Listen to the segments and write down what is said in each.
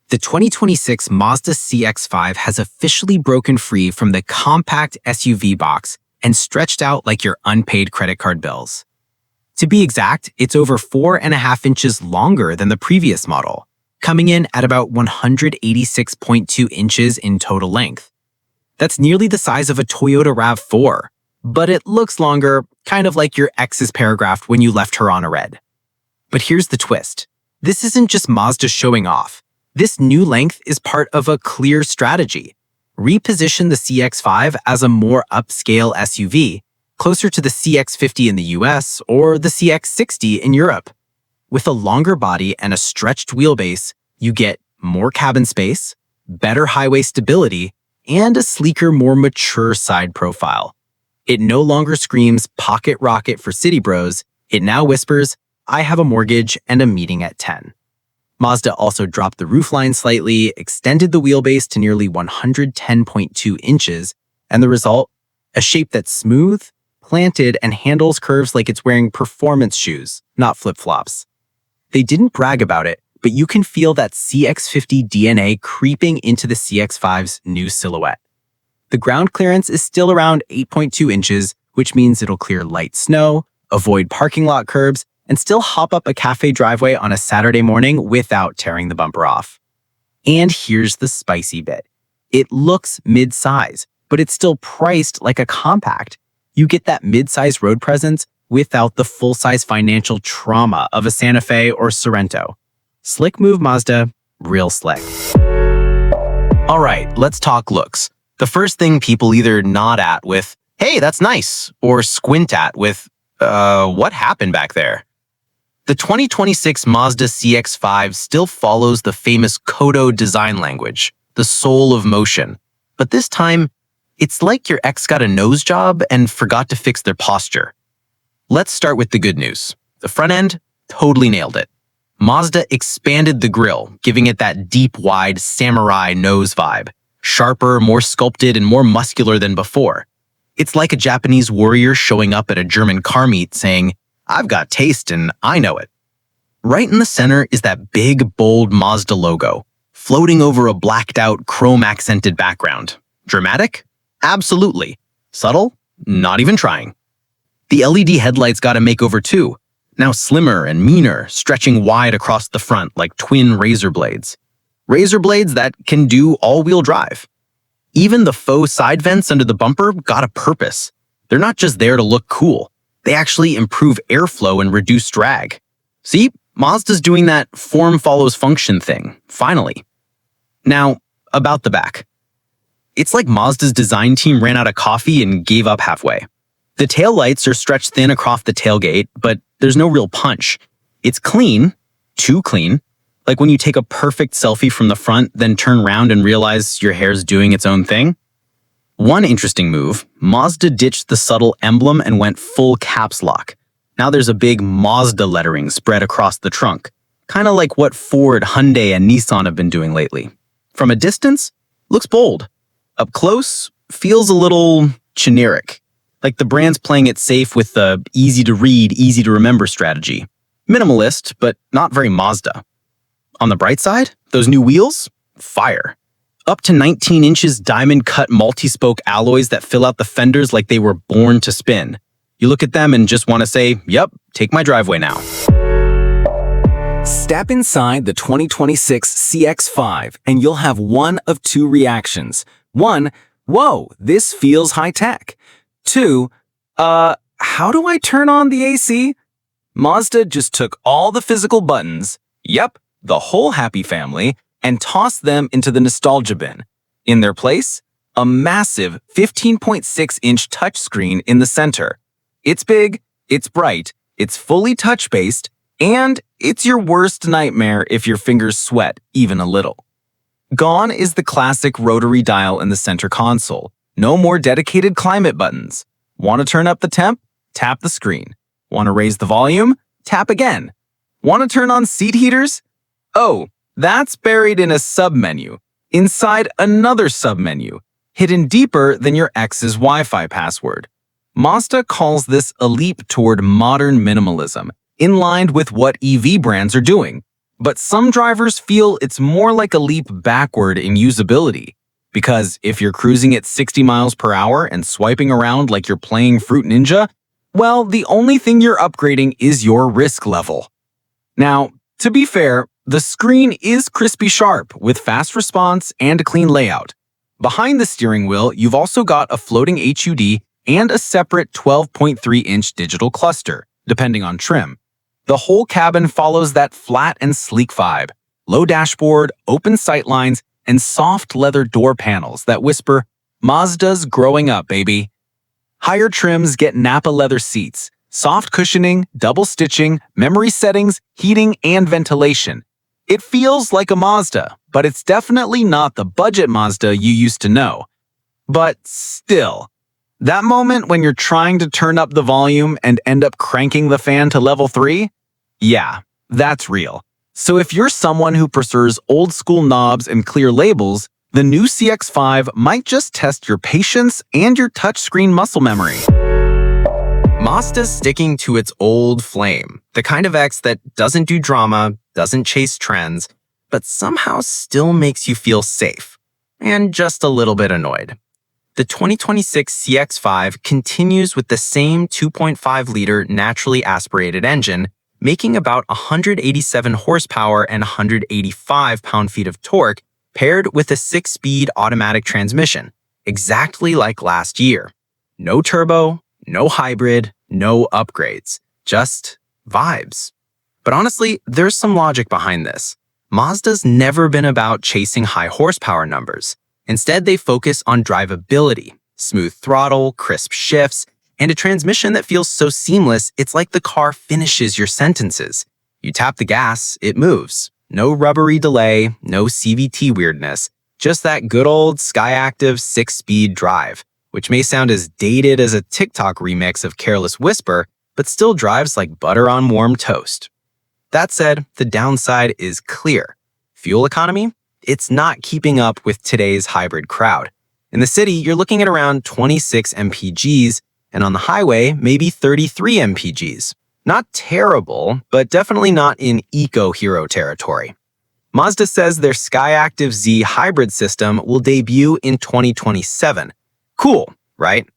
The 2026 Mazda CX-5 has officially broken free from the compact SUV box and stretched out like your unpaid credit card bills. To be exact, it's over 4.5 inches longer than the previous model, coming in at about 186.2 inches in total length. That's nearly the size of a Toyota RAV4, but it looks longer, kind of like your ex's paragraph when you left her on a red. But here's the twist. This isn't just Mazda showing off. This new length is part of a clear strategy. Reposition the CX-5 as a more upscale SUV, closer to the CX-50 in the US or the CX-60 in Europe. With a longer body and a stretched wheelbase, you get more cabin space, better highway stability, and a sleeker, more mature side profile. It no longer screams pocket rocket for city bros. It now whispers, I have a mortgage and a meeting at 10. Mazda also dropped the roofline slightly, extended the wheelbase to nearly 110.2 inches, and the result? A shape that's smooth, planted, and handles curves like it's wearing performance shoes, not flip-flops. They didn't brag about it, but you can feel that CX-50 DNA creeping into the CX-5's new silhouette. The ground clearance is still around 8.2 inches, which means it'll clear light snow, avoid parking lot curbs, and still hop up a cafe driveway on a Saturday morning without tearing the bumper off. And here's the spicy bit. It looks mid-size, but it's still priced like a compact. You get that mid-size road presence without the full-size financial trauma of a Santa Fe or Sorento. Slick move, Mazda. Real slick. All right, let's talk looks. The first thing people either nod at with, hey, that's nice, or squint at with, what happened back there? The 2026 Mazda CX-5 still follows the famous Kodo design language, the soul of motion. But this time, it's like your ex got a nose job and forgot to fix their posture. Let's start with the good news. The front end totally nailed it. Mazda expanded the grille, giving it that deep, wide samurai nose vibe. Sharper, more sculpted, and more muscular than before. It's like a Japanese warrior showing up at a German car meet saying, I've got taste and I know it. Right in the center is that big, bold Mazda logo, floating over a blacked-out, chrome-accented background. Dramatic? Absolutely. Subtle? Not even trying. The LED headlights got a makeover too. Now slimmer and meaner, stretching wide across the front like twin razor blades. Razor blades that can do all-wheel drive. Even the faux side vents under the bumper got a purpose. They're not just there to look cool. They actually improve airflow and reduce drag. See, Mazda's doing that form follows function thing, finally. Now, about the back. It's like Mazda's design team ran out of coffee and gave up halfway. The taillights are stretched thin across the tailgate, but there's no real punch. It's clean, too clean, like when you take a perfect selfie from the front, then turn around and realize your hair's doing its own thing. One interesting move, Mazda ditched the subtle emblem and went full caps lock. Now there's a big Mazda lettering spread across the trunk, kind of like what Ford, Hyundai, and Nissan have been doing lately. From a distance, looks bold. Up close, feels a little generic, like the brand's playing it safe with the easy-to-read, easy-to-remember strategy. Minimalist, but not very Mazda. On the bright side, those new wheels? Fire. Up to 19 inches diamond-cut multi-spoke alloys that fill out the fenders like they were born to spin. You look at them and just want to say, yep, take my driveway now. Step inside the 2026 CX-5 and you'll have one of two reactions. One, whoa, this feels high-tech. Two, how do I turn on the AC? Mazda just took all the physical buttons, yep, the whole happy family, and tossed them into the nostalgia bin. In their place, a massive 15.6-inch touchscreen in the center. It's big, it's bright, it's fully touch-based, and it's your worst nightmare if your fingers sweat even a little. Gone is the classic rotary dial in the center console. No more dedicated climate buttons. Want to turn up the temp? Tap the screen. Want to raise the volume? Tap again. Want to turn on seat heaters? Oh, that's buried in a submenu, inside another submenu, hidden deeper than your ex's Wi-Fi password. Mazda calls this a leap toward modern minimalism, in line with what EV brands are doing. But some drivers feel it's more like a leap backward in usability. Because if you're cruising at 60 miles per hour and swiping around like you're playing Fruit Ninja, well, the only thing you're upgrading is your risk level. Now, to be fair, the screen is crispy sharp with fast response and a clean layout. Behind the steering wheel, you've also got a floating HUD and a separate 12.3-inch digital cluster, depending on trim. The whole cabin follows that flat and sleek vibe. Low dashboard, open sightlines, and soft leather door panels that whisper, "Mazda's growing up, baby." Higher trims get Napa leather seats, soft cushioning, double stitching, memory settings, heating, and ventilation. It feels like a Mazda, but it's definitely not the budget Mazda you used to know. But still, that moment when you're trying to turn up the volume and end up cranking the fan to level 3? Yeah, that's real. So if you're someone who prefers old school knobs and clear labels, the new CX-5 might just test your patience and your touchscreen muscle memory. Mazda's sticking to its old flame, the kind of X that doesn't do drama, doesn't chase trends, but somehow still makes you feel safe and just a little bit annoyed. The 2026 CX-5 continues with the same 2.5-liter naturally aspirated engine, making about 187 horsepower and 185 pound-feet of torque, paired with a 6-speed automatic transmission, exactly like last year. No turbo, no hybrid, no upgrades, just vibes. But honestly, there's some logic behind this. Mazda's never been about chasing high horsepower numbers. Instead, they focus on drivability, smooth throttle, crisp shifts, and a transmission that feels so seamless it's like the car finishes your sentences. You tap the gas, it moves. No rubbery delay, no CVT weirdness, just that good old Skyactiv 6-speed drive, which may sound as dated as a TikTok remix of Careless Whisper, but still drives like butter on warm toast. That said, the downside is clear. Fuel economy? It's not keeping up with today's hybrid crowd. In the city, you're looking at around 26 mpgs, and on the highway, maybe 33 mpgs. Not terrible, but definitely not in eco-hero territory. Mazda says their Skyactiv Z hybrid system will debut in 2027. Cool, right?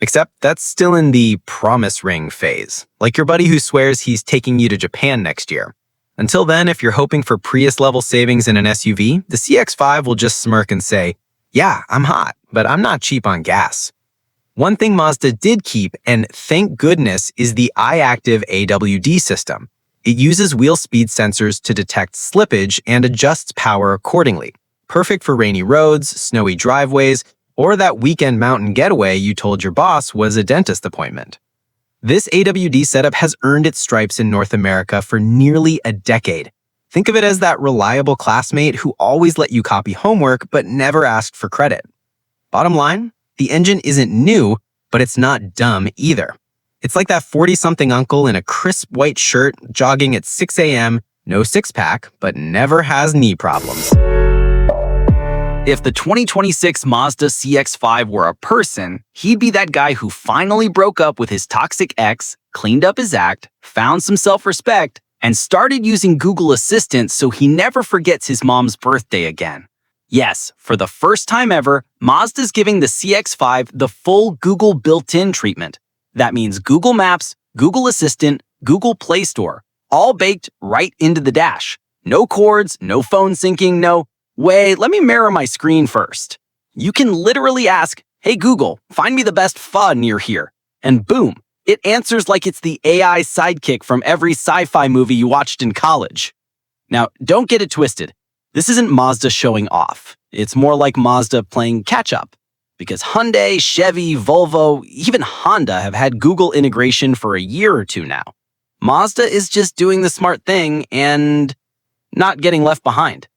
Except that's still in the promise ring phase, like your buddy who swears he's taking you to Japan next year. Until then, if you're hoping for Prius-level savings in an SUV, the CX-5 will just smirk and say, "Yeah, I'm hot, but I'm not cheap on gas." One thing Mazda did keep, and thank goodness, is the iActive AWD system. It uses wheel speed sensors to detect slippage and adjusts power accordingly. Perfect for rainy roads, snowy driveways, or that weekend mountain getaway you told your boss was a dentist appointment. This AWD setup has earned its stripes in North America for nearly a decade. Think of it as that reliable classmate who always let you copy homework but never asked for credit. Bottom line, the engine isn't new, but it's not dumb either. It's like that 40-something uncle in a crisp white shirt jogging at 6 a.m., no six-pack, but never has knee problems. If the 2026 Mazda CX-5 were a person, he'd be that guy who finally broke up with his toxic ex, cleaned up his act, found some self-respect, and started using Google Assistant so he never forgets his mom's birthday again. Yes, for the first time ever, Mazda's giving the CX-5 the full Google built-in treatment. That means Google Maps, Google Assistant, Google Play Store, all baked right into the dash. No cords, no phone syncing, no, "Wait, let me mirror my screen first." You can literally ask, "Hey Google, find me the best pho near here." And boom, it answers like it's the AI sidekick from every sci-fi movie you watched in college. Now, don't get it twisted. This isn't Mazda showing off. It's more like Mazda playing catch-up. Because Hyundai, Chevy, Volvo, even Honda have had Google integration for a year or two now. Mazda is just doing the smart thing and not getting left behind.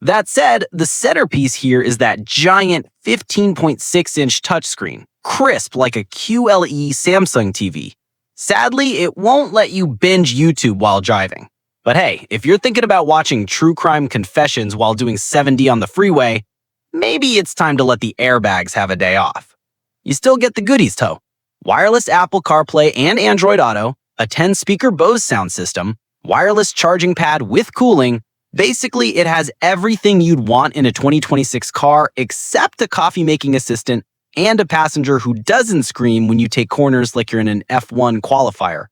That said, the centerpiece here is that giant 15.6-inch touchscreen, crisp like a QLE Samsung TV. Sadly, it won't let you binge YouTube while driving. But hey, if you're thinking about watching true crime confessions while doing 70 on the freeway, maybe it's time to let the airbags have a day off. You still get the goodies though. Wireless Apple CarPlay and Android Auto, a 10-speaker Bose sound system, wireless charging pad with cooling. Basically, it has everything you'd want in a 2026 car except a coffee-making assistant and a passenger who doesn't scream when you take corners like you're in an F1 qualifier.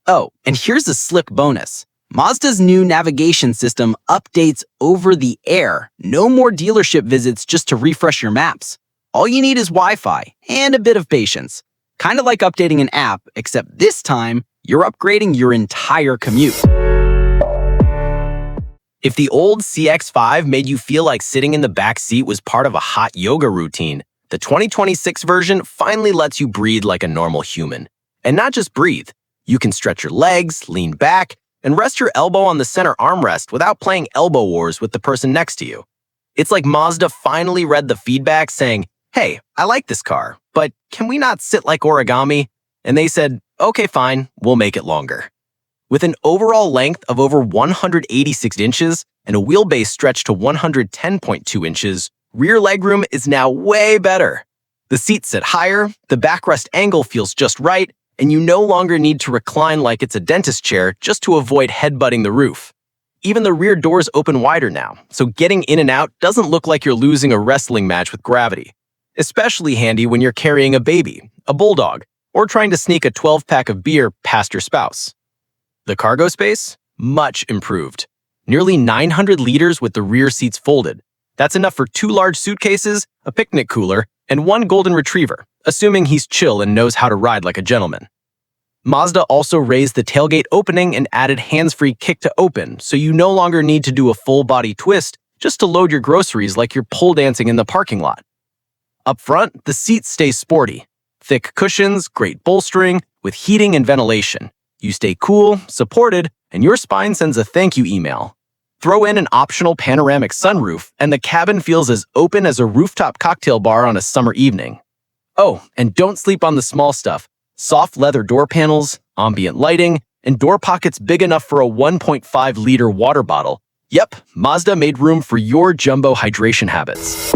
Oh, and here's a slick bonus. Mazda's new navigation system updates over the air. No more dealership visits just to refresh your maps. All you need is Wi-Fi and a bit of patience. Kind of like updating an app, except this time, you're upgrading your entire commute. If the old CX-5 made you feel like sitting in the back seat was part of a hot yoga routine, the 2026 version finally lets you breathe like a normal human. And not just breathe. You can stretch your legs, lean back, and rest your elbow on the center armrest without playing elbow wars with the person next to you. It's like Mazda finally read the feedback saying, "Hey, I like this car, but can we not sit like origami?" And they said, "Okay, fine, we'll make it longer." With an overall length of over 186 inches and a wheelbase stretched to 110.2 inches, rear legroom is now way better. The seats sit higher, the backrest angle feels just right, and you no longer need to recline like it's a dentist chair just to avoid headbutting the roof. Even the rear doors open wider now, so getting in and out doesn't look like you're losing a wrestling match with gravity. Especially handy when you're carrying a baby, a bulldog, or trying to sneak a 12-pack of beer past your spouse. The cargo space? Much improved. Nearly 900 liters with the rear seats folded. That's enough for 2 large suitcases, a picnic cooler, and 1 golden retriever, assuming he's chill and knows how to ride like a gentleman. Mazda also raised the tailgate opening and added hands-free kick to open, so you no longer need to do a full-body twist just to load your groceries like you're pole dancing in the parking lot. Up front, the seats stay sporty. Thick cushions, great bolstering, with heating and ventilation. You stay cool, supported, and your spine sends a thank you email. Throw in an optional panoramic sunroof, and the cabin feels as open as a rooftop cocktail bar on a summer evening. Oh, and don't sleep on the small stuff. Soft leather door panels, ambient lighting, and door pockets big enough for a 1.5-liter water bottle. Yep, Mazda made room for your jumbo hydration habits.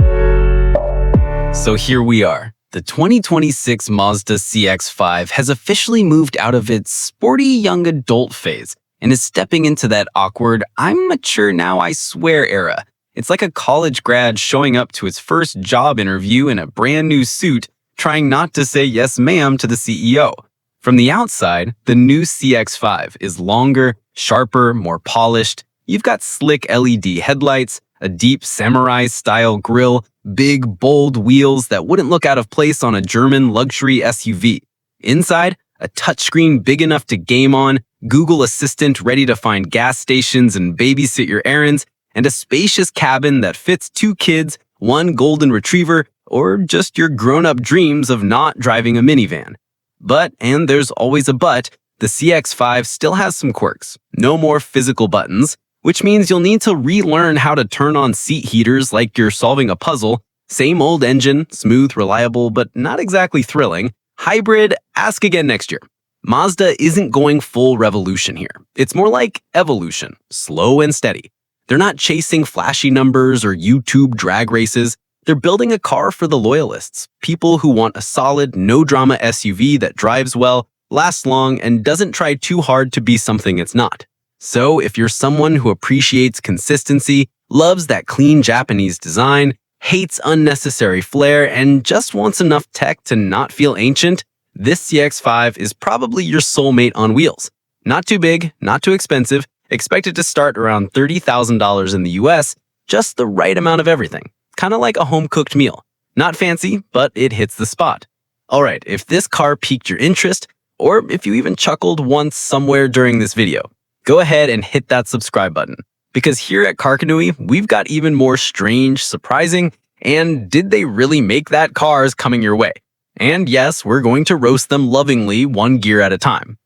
So here we are. The 2026 Mazda CX-5 has officially moved out of its sporty young adult phase and is stepping into that awkward, "I'm mature now, I swear" era. It's like a college grad showing up to his first job interview in a brand new suit, trying not to say yes ma'am to the CEO. From the outside, the new CX-5 is longer, sharper, more polished. You've got slick LED headlights, a deep samurai-style grille, big, bold wheels that wouldn't look out of place on a German luxury SUV. Inside, a touchscreen big enough to game on, Google Assistant ready to find gas stations and babysit your errands, and a spacious cabin that fits 2 kids, 1 golden retriever, or just your grown-up dreams of not driving a minivan. But, and there's always a but, the CX-5 still has some quirks. No more physical buttons, which means you'll need to relearn how to turn on seat heaters like you're solving a puzzle. Same old engine, smooth, reliable, but not exactly thrilling. Hybrid, ask again next year. Mazda isn't going full revolution here. It's more like evolution, slow and steady. They're not chasing flashy numbers or YouTube drag races. They're building a car for the loyalists, people who want a solid, no-drama SUV that drives well, lasts long, and doesn't try too hard to be something it's not. So if you're someone who appreciates consistency, loves that clean Japanese design, hates unnecessary flair, and just wants enough tech to not feel ancient, this CX-5 is probably your soulmate on wheels. Not too big, not too expensive, expected to start around $30,000 in the US, just the right amount of everything. Kind of like a home-cooked meal. Not fancy, but it hits the spot. Alright, if this car piqued your interest, or if you even chuckled once somewhere during this video, go ahead and hit that subscribe button. Because here at Carcry, we've got even more strange, surprising, and did they really make that cars coming your way. And yes, we're going to roast them lovingly 1 gear at a time.